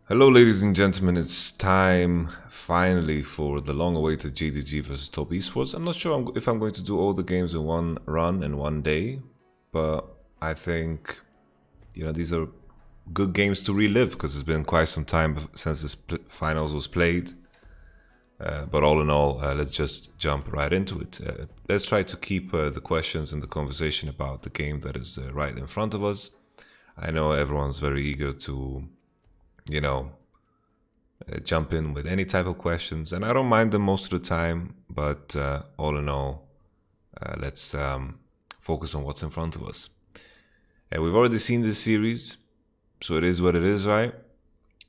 Hello ladies and gentlemen, it's time finally for the long-awaited JDG versus Top Esports. I'm not sure if I'm going to do all the games in one run in one day, but I think, these are good games to relive because it's been quite some time since this finals was played. But all in all, let's just jump right into it. Let's try to keep the questions and the conversation about the game that is right in front of us. I know everyone's very eager to jump in with any type of questions, and I don't mind them most of the time, but all in all, let's focus on what's in front of us. And we've already seen this series, so it is what it is, right?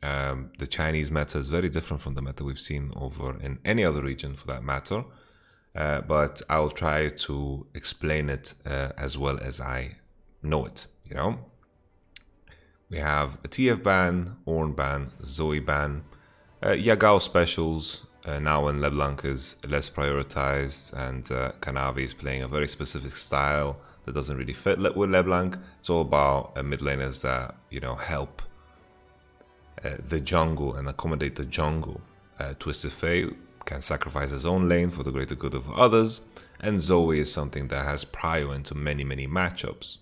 The Chinese meta is very different from the meta we've seen over in any other region for that matter, but I'll try to explain it as well as I know it, We have a TF ban, Ornn ban, Zoe ban, Yagao specials, now when LeBlanc is less prioritized and Kanavi is playing a very specific style that doesn't really fit with LeBlanc. It's all about mid laners that, help the jungle and accommodate the jungle. Twisted Fate can sacrifice his own lane for the greater good of others, and Zoe is something that has prio into many matchups.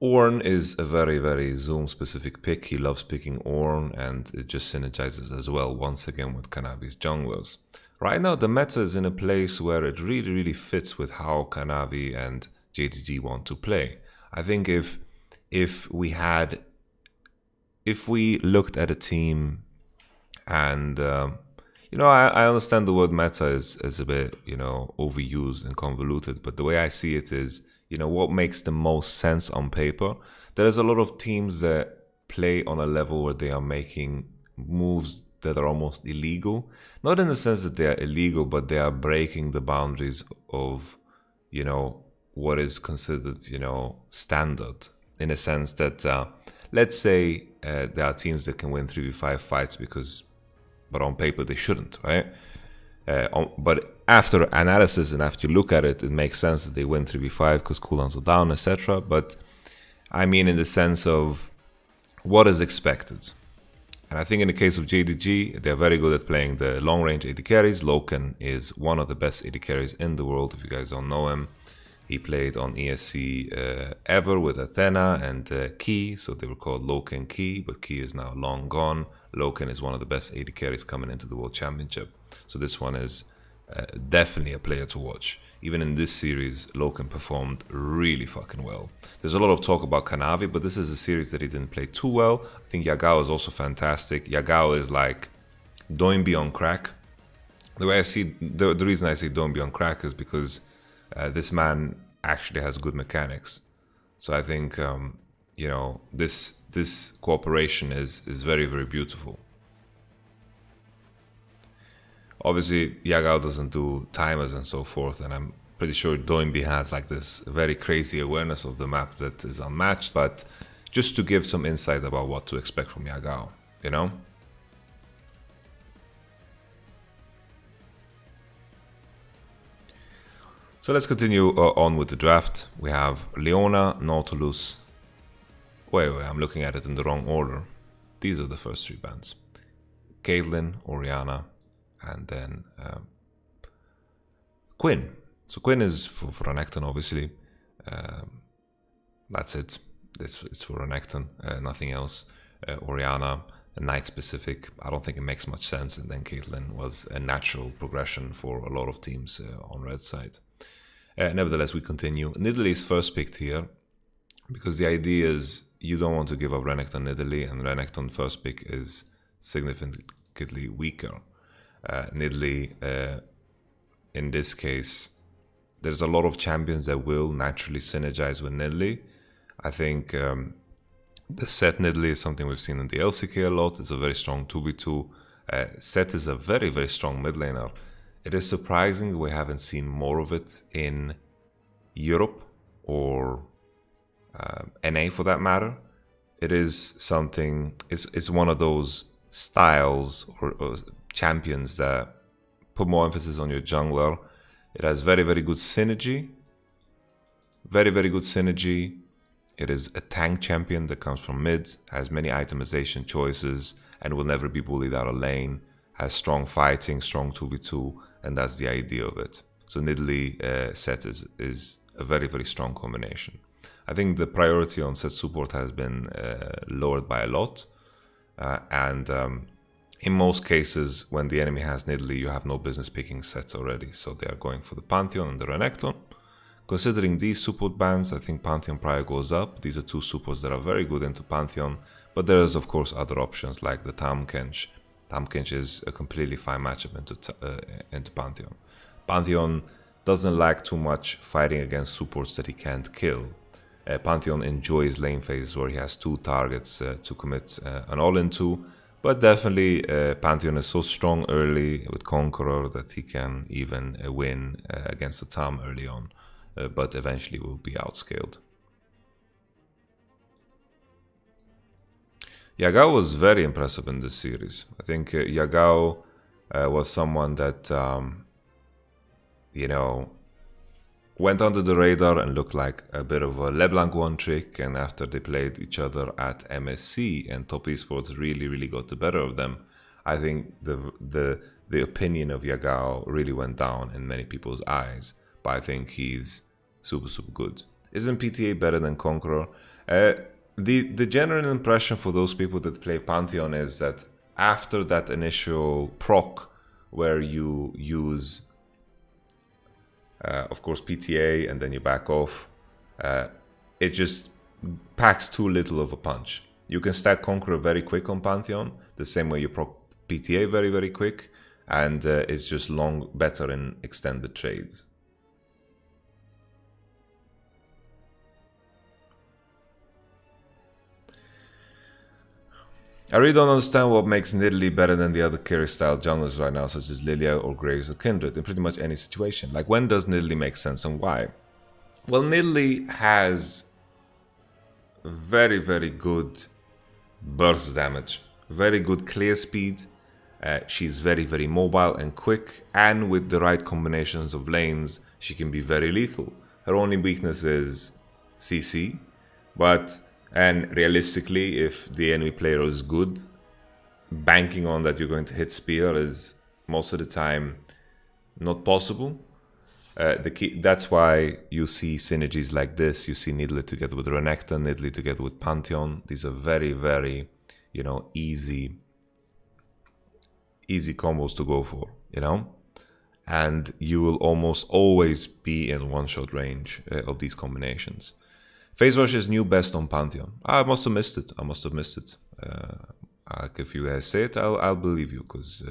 Ornn is a very Zoom specific pick. He loves picking Ornn, and it just synergizes as well once again with Kanavi's junglers. Right now the meta is in a place where it really fits with how Kanavi and JDG want to play. I think if we looked at a team and I understand the word meta is a bit overused and convoluted, but the way I see it is, what makes the most sense on paper. There's a lot of teams that play on a level where they are making moves that are almost illegal. Not in the sense that they are illegal, but they are breaking the boundaries of, what is considered, standard. In a sense that, let's say there are teams that can win 3v5 fights but on paper they shouldn't, right? But after analysis and after you look at it, it makes sense that they win 3v5 because cooldowns are down, etc. But I mean in the sense of what is expected. And I think in the case of JDG, they're very good at playing the long-range AD carries. Loken is one of the best AD carries in the world, if you guys don't know him. He played on ESC ever with Athena and Key, so they were called Loken Key, but Key is now long gone. Loken is one of the best AD carries coming into the World Championship. So this one is definitely a player to watch. Even in this series, Loken performed really fucking well. There's a lot of talk about Kanavi, but this is a series that he didn't play too well. I think Yagao is also fantastic. Yagao is like Doinby on crack. The way I see, the reason I say Doinby on crack is because this man actually has good mechanics. So I think, this cooperation is very beautiful. Obviously, Yagao doesn't do timers and so forth, and I'm pretty sure Doinby has like this very crazy awareness of the map that is unmatched, but just to give some insight about what to expect from Yagao, So let's continue on with the draft. We have Leona, Nautilus. Wait, I'm looking at it in the wrong order. These are the first three bands. Caitlyn, Orianna, and then Quinn. So Quinn is for Renekton, obviously. That's it. It's for Renekton, nothing else. Orianna, a Knight specific. I don't think it makes much sense. And then Caitlyn was a natural progression for a lot of teams on red side. Nevertheless, we continue. Nidalee is first picked here because the idea is you don't want to give up Renekton Nidalee, and Renekton first pick is significantly weaker. Nidalee, in this case, there's a lot of champions that will naturally synergize with Nidalee. I think the Sett Nidalee is something we've seen in the LCK a lot. It's a very strong 2v2. Sett is a very strong mid laner. It is surprising we haven't seen more of it in Europe or NA for that matter. It is something, it's one of those styles or champions that put more emphasis on your jungler. It has very good synergy. Very good synergy. It is a tank champion that comes from mid, has many itemization choices, and will never be bullied out of lane, has strong fighting, strong 2v2, and that's the idea of it. So Nidalee Sett is a very, very strong combination. I think the priority on Sett support has been lowered by a lot, and in most cases, when the enemy has Nidalee, you have no business picking Sett already, so they are going for the Pantheon and the Renekton. Considering these support bans, I think Pantheon prior goes up. These are two supports that are very good into Pantheon, but there is of course other options like the Tahm-Kench. Tahm-Kench is a completely fine matchup into Pantheon. Pantheon doesn't like too much fighting against supports that he can't kill. Pantheon enjoys lane phases where he has two targets to commit an all into, but definitely Pantheon is so strong early with Conqueror that he can even win against the Tahm early on. But eventually will be outscaled. Yagao was very impressive in this series. I think Yagao was someone that, you know, went under the radar and looked like a bit of a LeBlanc one trick, and after they played each other at MSC and Top Esports really got the better of them, I think the opinion of Yagao really went down in many people's eyes. But I think he's super good. Isn't PTA better than Conqueror? The general impression for those people that play Pantheon is that after that initial proc where you use of course PTA and then you back off, it just packs too little of a punch. You can stack Conqueror very quick on Pantheon, the same way you proc PTA very quick, and it's just better in extended trades. I really don't understand what makes Nidalee better than the other carry style junglers right now, such as Lilia or Graves or Kindred, in pretty much any situation. Like, when does Nidalee make sense and why? Well, Nidalee has very good burst damage, very good clear speed. She's very mobile and quick, and with the right combinations of lanes, she can be very lethal. Her only weakness is CC, and realistically, if the enemy player is good, banking on that you're going to hit spear is most of the time not possible. That's why you see synergies like this. You see Nidalee together with Renekton, Nidalee together with Pantheon. These are very, you know, easy combos to go for, you know? And you will almost always be in one-shot range of these combinations. Phase Rush is new best on Pantheon. I must have missed it. Like, if you guys say it, I'll believe you, because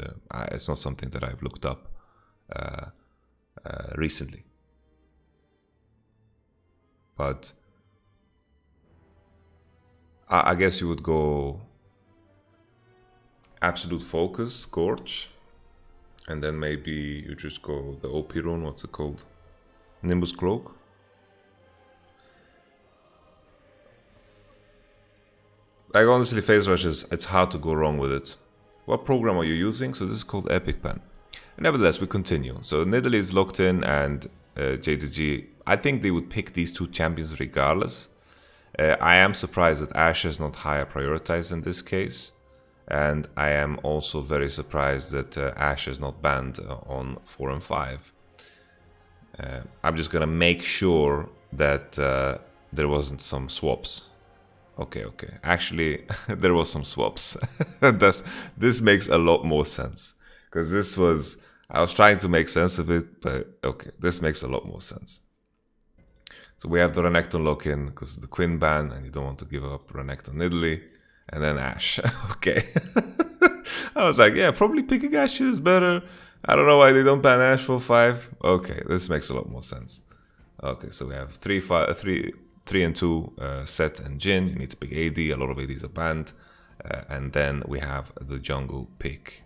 it's not something that I've looked up recently. But I guess you would go Absolute Focus, Scorch, and then maybe you just go the OP rune, what's it called? Nimbus Cloak. Like, honestly, Phase Rush it's hard to go wrong with it. What program are you using? So this is called Epic Pen. Nevertheless, we continue. So Nidalee is locked in, and JDG, I think they would pick these two champions regardless. I am surprised that Ashe is not higher prioritized in this case. And I am also very surprised that Ashe is not banned on 4 and 5. I'm just gonna make sure that there wasn't some swaps. Okay. Actually, there was some swaps. This makes a lot more sense. Because I was trying to make sense of it, but okay, this makes a lot more sense. So we have the Renekton lock-in, because the Quinn ban, and you don't want to give up Renekton Nidalee, and then Ashe. Okay. I was like, yeah, probably picking Ashe is better. I don't know why they don't ban Ashe for 5. Okay, this makes a lot more sense. Okay, so we have 3 and 2, Sett and Jhin. You need to pick AD. A lot of ADs are banned. And then we have the jungle pick.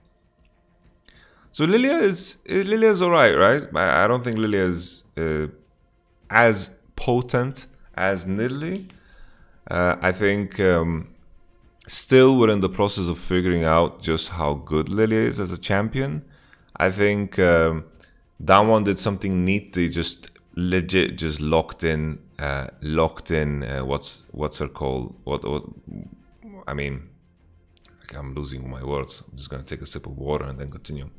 So Lilia is alright, right? I don't think Lilia is as potent as Nidalee. I think still we're in the process of figuring out just how good Lilia is as a champion. I think Damwon did something neat. They just legit just locked in locked in. What's her called? What? I mean, I'm losing my words. I'm just gonna take a sip of water and then continue.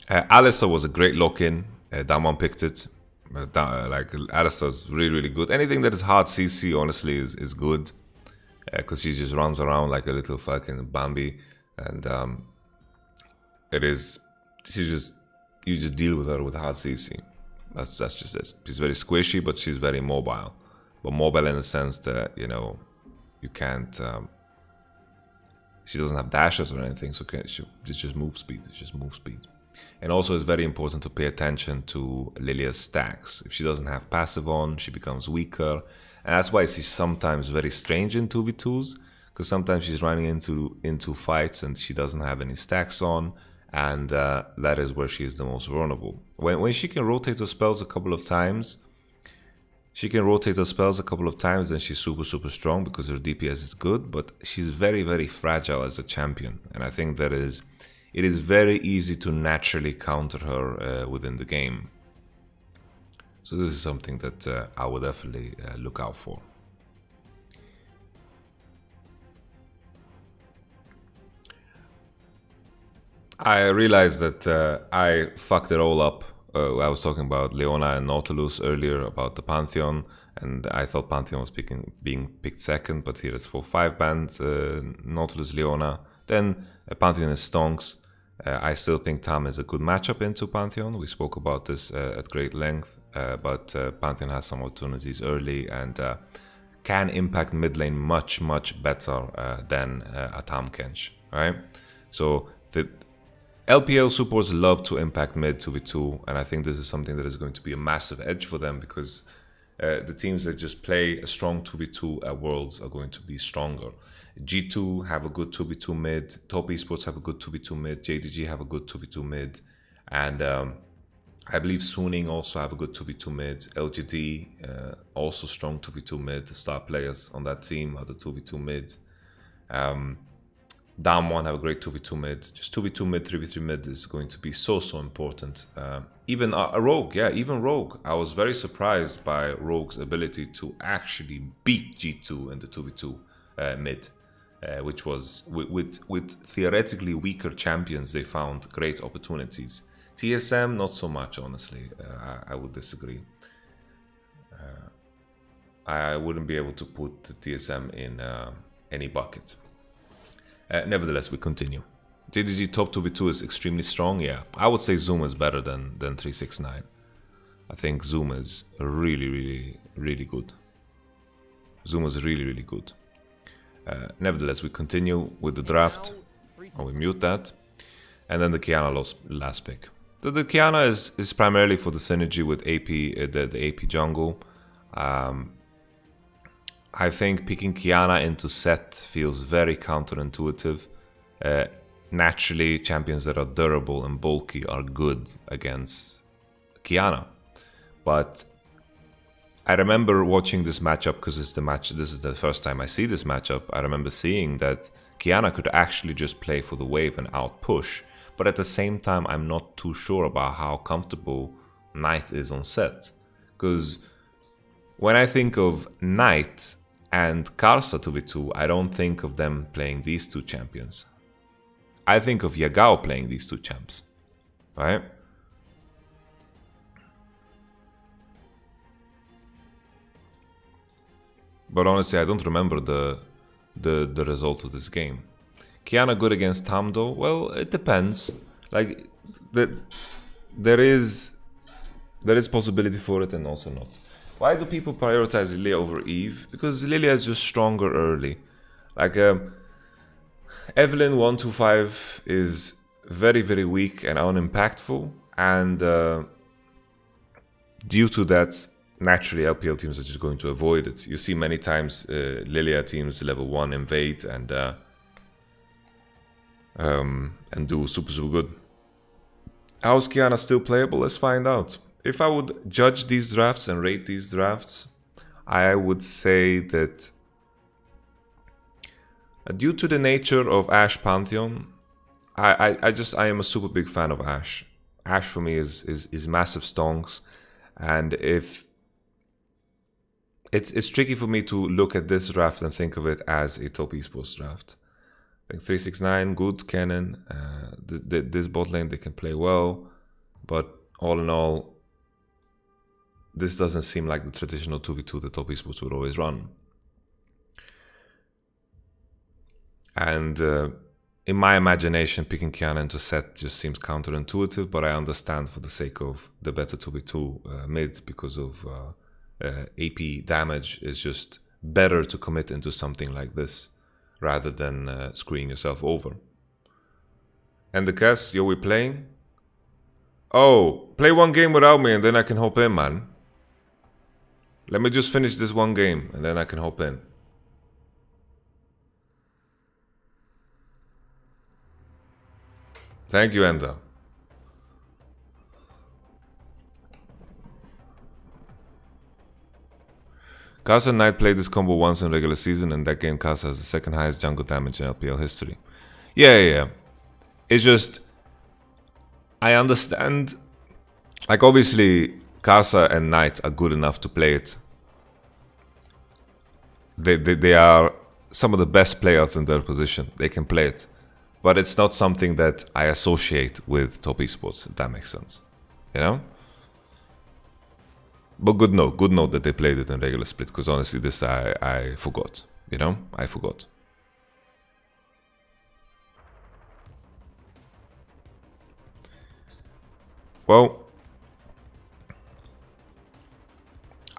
Alistar was a great lock-in. Damwon picked it. Like Alistar's really good. Anything that is hard CC honestly is good, because she just runs around like a little fucking Bambi, and you just deal with her with hard CC. That's just it. She's very squishy, but she's very mobile. But mobile in the sense that, you know, you can't. She doesn't have dashes or anything, so it's just move speed. It's just move speed. And also, it's very important to pay attention to Lilia's stacks. If she doesn't have passive on, she becomes weaker. And that's why she's sometimes very strange in 2v2s, because sometimes she's running into fights and she doesn't have any stacks on, and that is where she is the most vulnerable. When she can rotate her spells a couple of times, then she's super strong because her DPS is good, but she's very fragile as a champion. And I think that it is very easy to naturally counter her within the game. So this is something that I would definitely look out for. I realized that I fucked it all up. I was talking about Leona and Nautilus earlier, about the Pantheon, and I thought Pantheon was being picked second, but here it's 4-5 band, Nautilus, Leona. Then Pantheon is Stonks. I still think Tam is a good matchup into Pantheon. We spoke about this at great length, but Pantheon has some opportunities early and can impact mid lane much better than a Tam Kench, right? So the LPL supports love to impact mid 2v2, and I think this is something that is going to be a massive edge for them, because the teams that just play a strong 2v2 at Worlds are going to be stronger. G2 have a good 2v2 mid, Top Esports have a good 2v2 mid, JDG have a good 2v2 mid, and I believe Suning also have a good 2v2 mid, LGD also strong 2v2 mid. The star players on that team are the 2v2 mid. Damwon have a great 2v2 mid. Just 2v2 mid, 3v3 mid is going to be so important. Even a Rogue, yeah, even Rogue. I was very surprised by Rogue's ability to actually beat G2 in the 2v2 mid. Which was, with theoretically weaker champions, they found great opportunities. TSM, not so much, honestly. I would disagree. I wouldn't be able to put the TSM in any bucket. Nevertheless, we continue. JDG top 2v2 is extremely strong, yeah. I would say Zoom is better than 369. I think Zoom is really good. Zoom is really good. Nevertheless, we continue with the draft. Oh, we mute that. And then the Qiyana last pick. The Qiyana is primarily for the synergy with AP, the AP jungle. I think picking Qiyana into Sett feels very counterintuitive. Naturally, champions that are durable and bulky are good against Qiyana. But I remember watching this matchup, because this is the first time I see this matchup. I remember seeing that Qiyana could actually just play for the wave and out push. But at the same time, I'm not too sure about how comfortable Knight is on Sett. Because when I think of Knight and Karsa 2v2, I don't think of them playing these two champions. I think of Yagao playing these two champs, right? But honestly, I don't remember the result of this game. Qiyana good against Tam though? Well, it depends. Like, there is possibility for it and also not. Why do people prioritize Lilia over Eve? Because Lilia is just stronger early. Like, Evelyn 125 is very weak and unimpactful, and due to that, naturally LPL teams are just going to avoid it. You see many times Lilia teams level 1 invade and do super good. How is Qiyana still playable? Let's find out. If I would judge these drafts and rate these drafts, I would say that due to the nature of Ashe Pantheon, I am a super big fan of Ashe. Ashe for me is massive stonks, and if it's tricky for me to look at this draft and think of it as a top esports draft. I think 369 good cannon. This bot lane they can play well, but all in all, this doesn't seem like the traditional 2v2 the top esports would always run. And in my imagination, picking Cannon to Sett just seems counterintuitive, but I understand for the sake of the better 2v2 mid, because of AP damage is just better to commit into something like this rather than screwing yourself over. And the cast, yo, we playing? Oh, play one game without me and then I can hop in, man. Let me just finish this one game and then I can hop in. Thank you, Enda. Karsa and Knight played this combo once in regular season, and that game Karsa has the second highest jungle damage in LPL history. Yeah. It's just, I understand. Like, obviously, Karsa and Knight are good enough to play it. They are some of the best players in their position. They can play it. But it's not something that I associate with top esports, if that makes sense. You know? But good note that they played it in regular split, because honestly this I forgot. You know? I forgot. Well,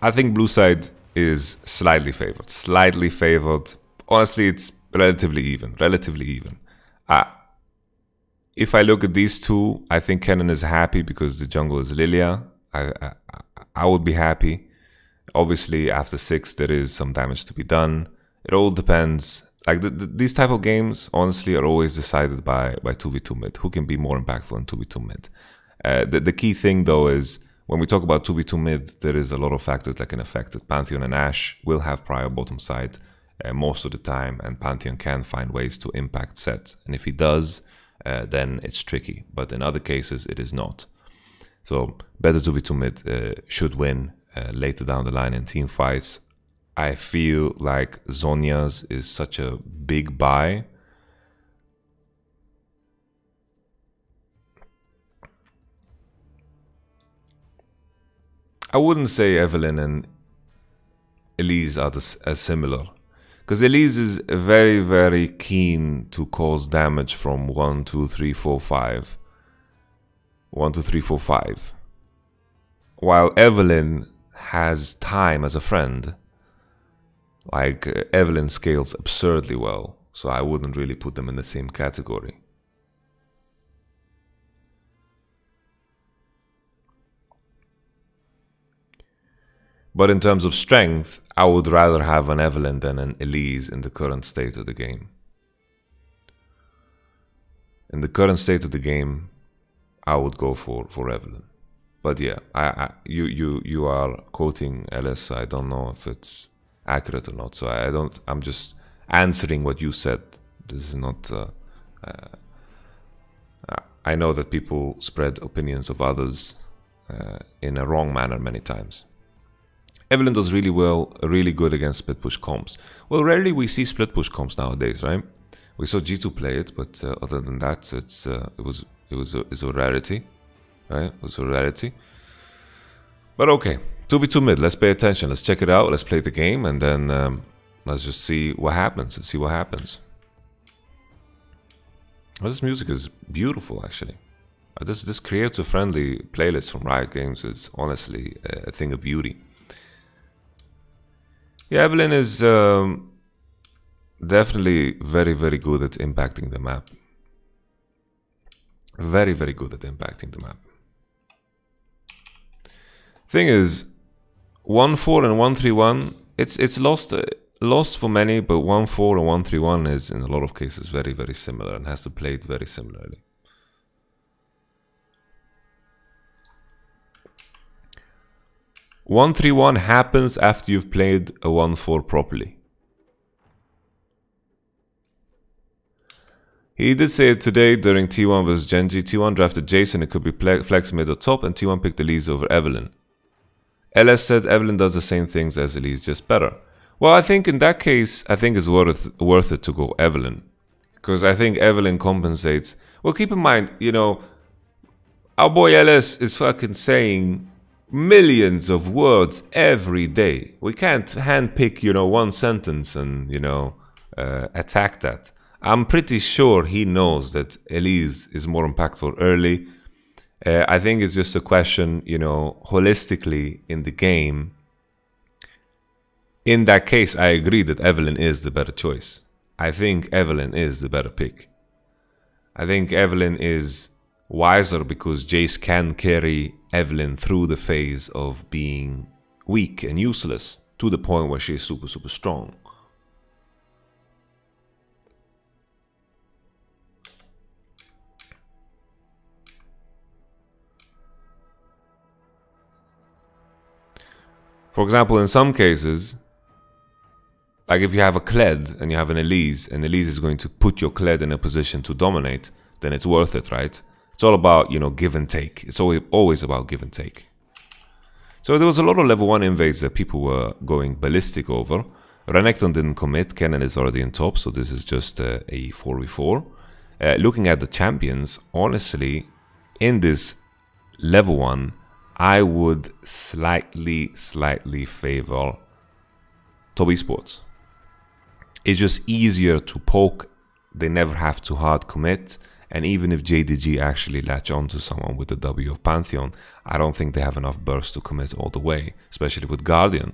I think blue side is slightly favored. Slightly favored. Honestly, it's relatively even. If I look at these two, I think Cannon is happy because the jungle is Lilia. I would be happy. Obviously, after 6, there is some damage to be done. It all depends. Like these type of games, honestly, are always decided by 2v2 mid. Who can be more impactful in 2v2 mid? The key thing, though, is when we talk about 2v2 mid, there is a lot of factors that can affect it. Pantheon and Ashe will have prior bottom side most of the time, and Pantheon can find ways to impact Sett. And if he does, then it's tricky. But in other cases, it is not. So better 2v2 mid should win later down the line in team fights. I feel like Zhonya's is such a big buy. I wouldn't say Evelynn and Elise are as similar, because Elise is very, very keen to cause damage from 1, 2, 3, 4, 5. 1, 2, 3, 4, 5. While Evelynn has time as a friend. Like, Evelynn scales absurdly well, so I wouldn't really put them in the same category. But in terms of strength, I would rather have an Evelynn than an Elise in the current state of the game. In the current state of the game, I would go for Evelynn. But yeah, you are quoting Ellis. I don't know if it's accurate or not. So I'm just answering what you said. This is not. I know that people spread opinions of others in a wrong manner many times. Evelynn does really well, really good against split push comps. Well, rarely we see split push comps nowadays, right? We saw G2 play it, but other than that, it's a rarity, right? It was a rarity. But okay, 2v2 mid. Let's pay attention. Let's check it out. Let's play the game, and then let's just see what happens. Let's see what happens. Well, this music is beautiful, actually. This creator-friendly playlist from Riot Games is honestly a thing of beauty. Yeah, Evelynn is definitely very, very good at impacting the map. Very, very good at impacting the map. Thing is, 1-4 and 1-3-1, it's lost for many, but 1-4 and 1-3-1 is in a lot of cases very, very similar and has to play it very similarly. 1-3-1 happens after you've played a 1-4 properly. He did say it today during T1 vs Genji. T1 drafted Jason, it could be flex mid or top, and T1 picked Elise over Evelynn. LS said Evelynn does the same things as Elise, just better. Well, I think in that case, I think it's worth it to go Evelynn. Because I think Evelynn compensates. Well, keep in mind, you know, our boy LS is fucking saying millions of words every day. We can't handpick, you know, one sentence and, you know, attack that. I'm pretty sure he knows that Elise is more impactful early. I think it's just a question, you know, holistically in the game. In that case, I agree that Evelynn is the better choice. I think Evelynn is the better pick. I think Evelynn is wiser because Jace can carry Evelynn through the phase of being weak and useless to the point where she is super, super strong. For example, in some cases, like if you have a Kled and you have an Elise, and Elise is going to put your Kled in a position to dominate, then it's worth it, right? It's all about, you know, give and take. It's always about give and take. So there was a lot of level 1 invades that people were going ballistic over. Renekton didn't commit. Kennen is already in top, so this is just a 4v4. Looking at the champions, honestly, in this level 1, I would slightly favor top esports. It's just easier to poke. They never have to hard commit. And even if JDG actually latch onto someone with the W of Pantheon, I don't think they have enough burst to commit all the way, especially with Guardian.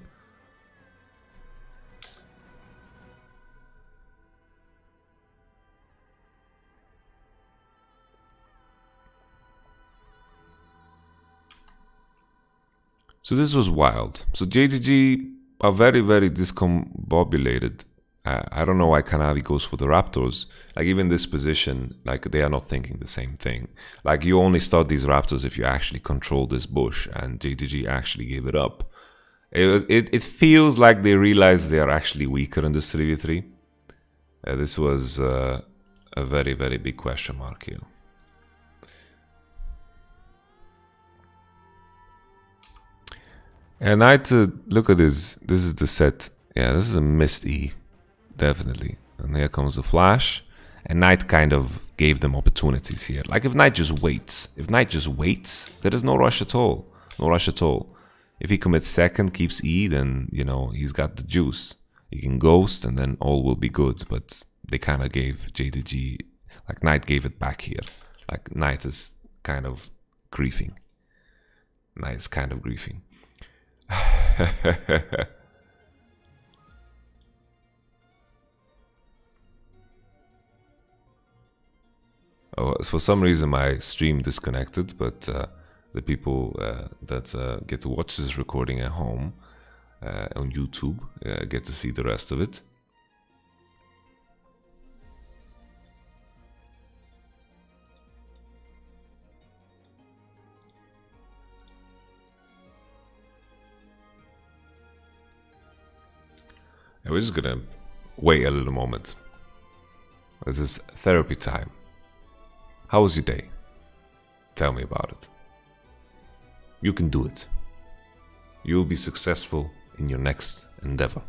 So this was wild. So JDG are very, very discombobulated. I don't know why Kanavi goes for the Raptors. Like even this position, like they are not thinking the same thing. Like you only start these Raptors if you actually control this bush, and JDG actually gave it up. It feels like they realized they are actually weaker in this 3v3. This was a very, very big question mark here. And I had to look at this. This is the Sett. Yeah, this is a missed E. Definitely. And here comes the flash. And Knight kind of gave them opportunities here. Like if Knight just waits. If Knight just waits, there is no rush at all. No rush at all. If he commits second, keeps E, then, you know, he's got the juice. He can ghost and then all will be good. But they kind of gave JDG, like Knight gave it back here. Like Knight is kind of griefing. Knight is kind of griefing. Oh, for some reason my stream disconnected, but the people that get to watch this recording at home on YouTube get to see the rest of it. And we're just gonna wait a little moment. This is therapy time. How was your day? Tell me about it. You can do it. You'll be successful in your next endeavor.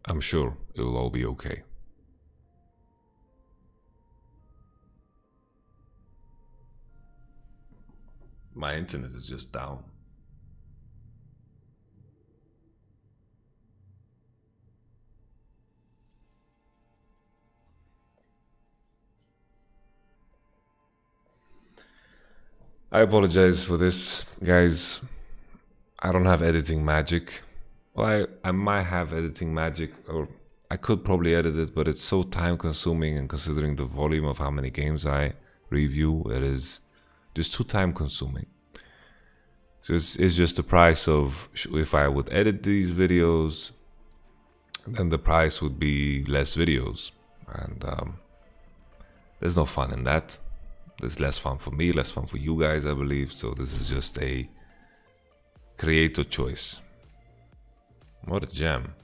I'm sure it will all be okay. My internet is just down. I apologize for this, guys. I don't have editing magic. Well, I might have editing magic, or I could probably edit it, but it's so time consuming, and considering the volume of how many games I review, it is just too time consuming. So it's just the price of, if I would edit these videos, then the price would be less videos, and there's no fun in that. There's less fun for me, less fun for you guys, I believe. So this is just a creator choice. What a gem.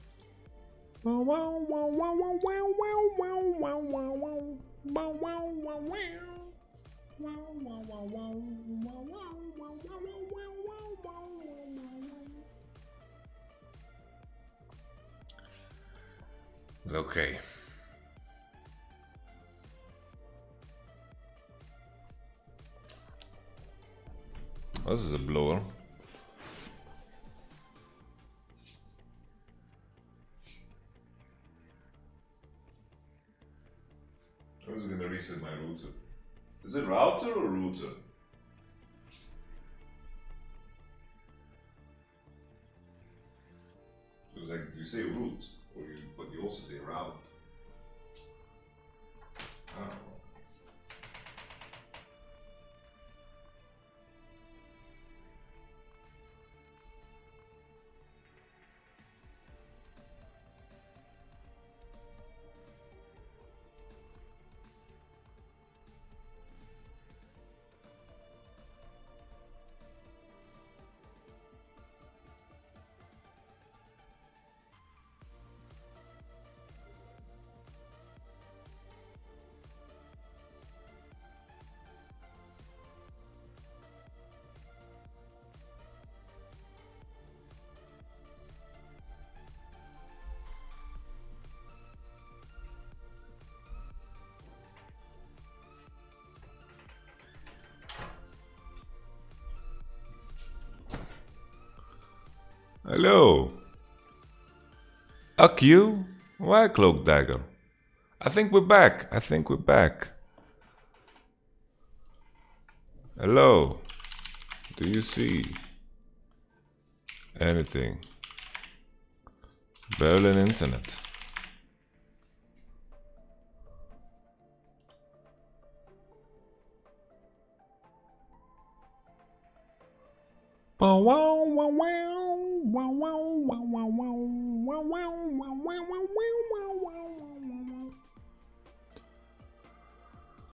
Okay. Oh, this is a blower. I was gonna reset my router. Is it router or router? It was like you say root, but you also say route. I don't know. Hello. Uck you? Why Cloak Dagger? I think we're back. I think we're back. Hello. Do you see anything? Berlin Internet.